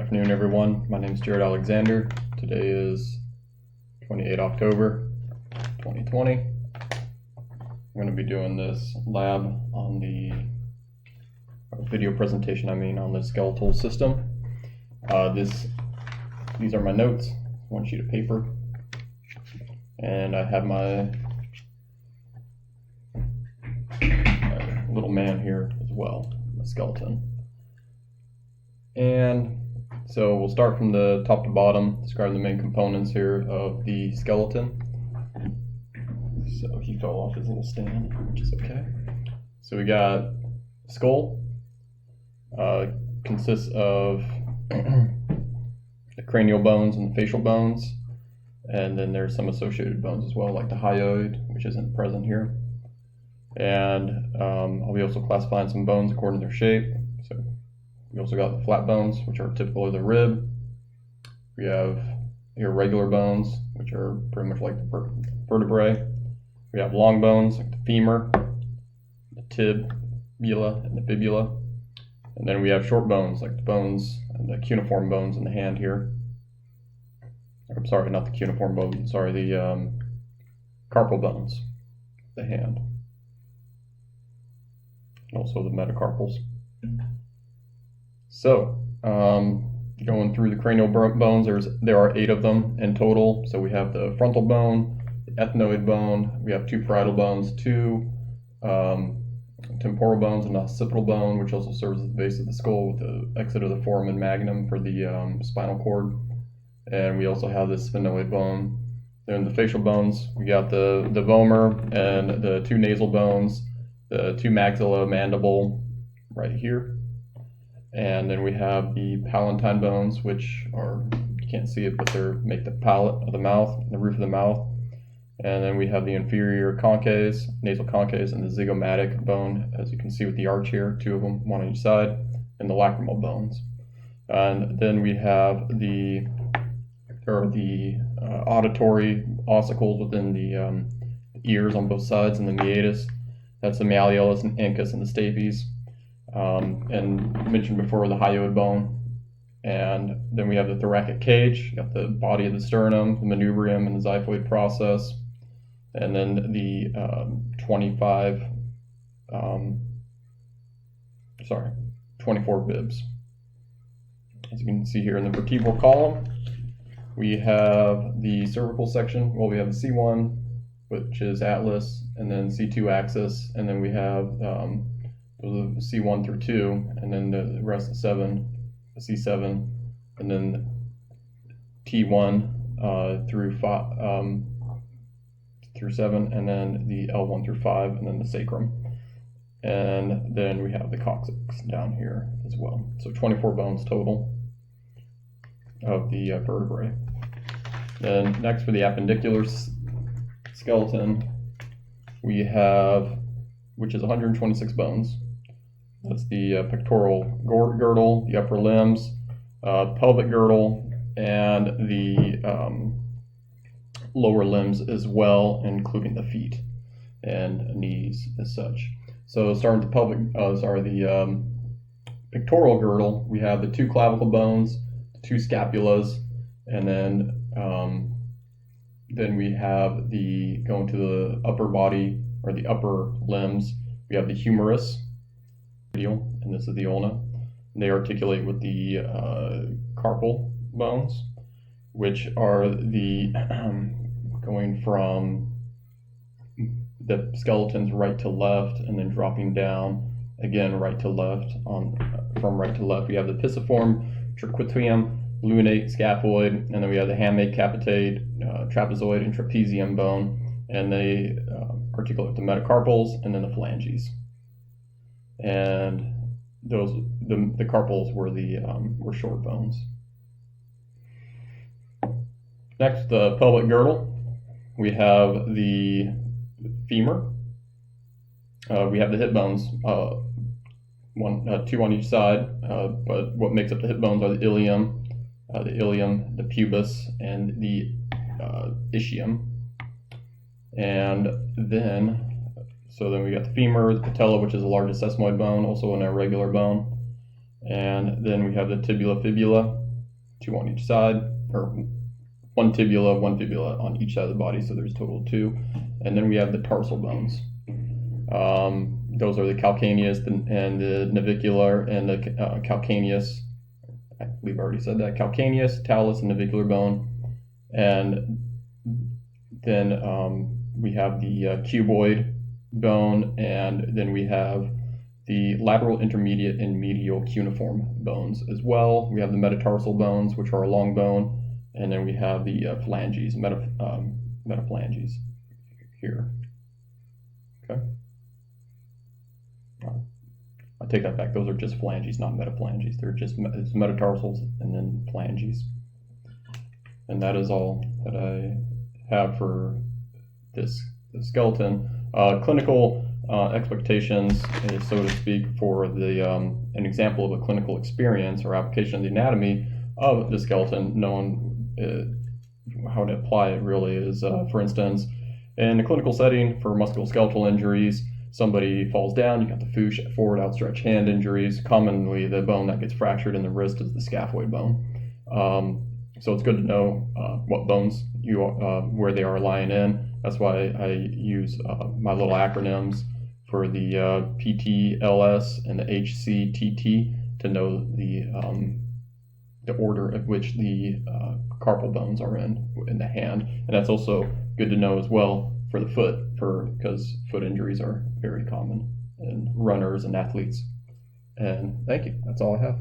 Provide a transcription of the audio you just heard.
Afternoon, everyone. My name is Jared Alexander. Today is 28 October 2020. I'm going to be doing this lab on the video presentation, on the skeletal system. These are my notes, one sheet of paper, and I have my little man here as well, the skeleton. And so we'll start from the top to bottom, describe the main components here of the skeleton. So he fell off his little stand, which is okay. So we got skull, consists of the cranial bones and the facial bones, and then there's some associated bones as well, like the hyoid, which isn't present here. And I'll be also classifying some bones according to their shape. So we also got the flat bones, which are typical of the rib. We have irregular bones, which are pretty much like the vertebrae. We have long bones, like the femur, the tibia, and the fibula. And then we have short bones, like the bones and the cuneiform bones in the hand here. I'm sorry, not the cuneiform bones, sorry, the carpal bones, the hand. And also the metacarpals. So, going through the cranial bones, there are 8 of them in total. So we have the frontal bone, the ethmoid bone, we have 2 parietal bones, 2 temporal bones, and occipital bone, which also serves as the base of the skull with the exit of the foramen magnum for the spinal cord. And we also have the sphenoid bone. Then the facial bones, we got the vomer and the 2 nasal bones, the 2 maxilla mandible right here. And then we have the palatine bones, which are, you can't see it, but they make the palate of the mouth, the roof of the mouth. And then we have the inferior conchaes, nasal conchaes, and the zygomatic bone, as you can see with the arch here, 2 of them, 1 on each side, and the lacrimal bones. And then we have the auditory ossicles within the ears on both sides, and the meatus. That's the malleolus and incus and the stapes. And mentioned before, the hyoid bone. And then we have the thoracic cage, you got the body of the sternum, the manubrium, and the xiphoid process. And then the 24 bibs. As you can see here in the vertebral column, we have the cervical section. Well, we have the C1, which is atlas, and then C2 axis, and then we have C1 through 2, and then the rest of 7, C7, and then T1 through 5 through 7, and then the L1 through 5, and then the sacrum. And then we have the coccyx down here as well. So 24 bones total of the vertebrae. Then next, for the appendicular skeleton, we have, which is 126 bones. That's the pectoral girdle, the upper limbs, pelvic girdle, and the lower limbs as well, including the feet and knees as such. So starting with the pectoral girdle, we have the 2 clavicle bones, 2 scapulas, and then we have going to the upper body, or the upper limbs, we have the humerus, and this is the ulna. They articulate with the carpal bones, which are the going from the skeleton's right to left, and then dropping down again right to left. From right to left, we have the pisiform triquetrum, lunate, scaphoid, and then we have the hamate, capitate, trapezoid, and trapezium bone, and they articulate with the metacarpals and then the phalanges. And the carpals were short bones. Next, the pelvic girdle. We have the femur. We have the hip bones, 2 on each side. But what makes up the hip bones are the ilium, the pubis, and the ischium. And then we got the femur, the patella, which is the largest sesamoid bone, also an irregular bone. And then we have the tibula fibula, 2 on each side, or one tibula on each side of the body, so there's a total of 2. And then we have the tarsal bones. Those are the calcaneus and the navicular and the calcaneus. I believe I already said that. Calcaneus, talus, and navicular bone. And then we have the cuboid bone, and then we have the lateral, intermediate, and medial cuneiform bones as well. We have the metatarsal bones, which are a long bone, and then we have the phalanges, metaphalanges here. Okay. I take that back. Those are just phalanges, not metaphalanges. They're just it's metatarsals and then phalanges. And that is all that I have for this skeleton. Clinical expectations, so to speak, for the an example of a clinical experience or application of the anatomy of the skeleton, knowing how to apply it really is, for instance, in a clinical setting for musculoskeletal injuries, somebody falls down, you got the forward outstretched hand injuries. Commonly, the bone that gets fractured in the wrist is the scaphoid bone. So it's good to know what bones where they are lying in. That's why I use my little acronyms for the PTLS and the HCTT to know the order of which the carpal bones are in the hand. And that's also good to know as well for the foot, because foot injuries are very common in runners and athletes. And thank you. That's all I have.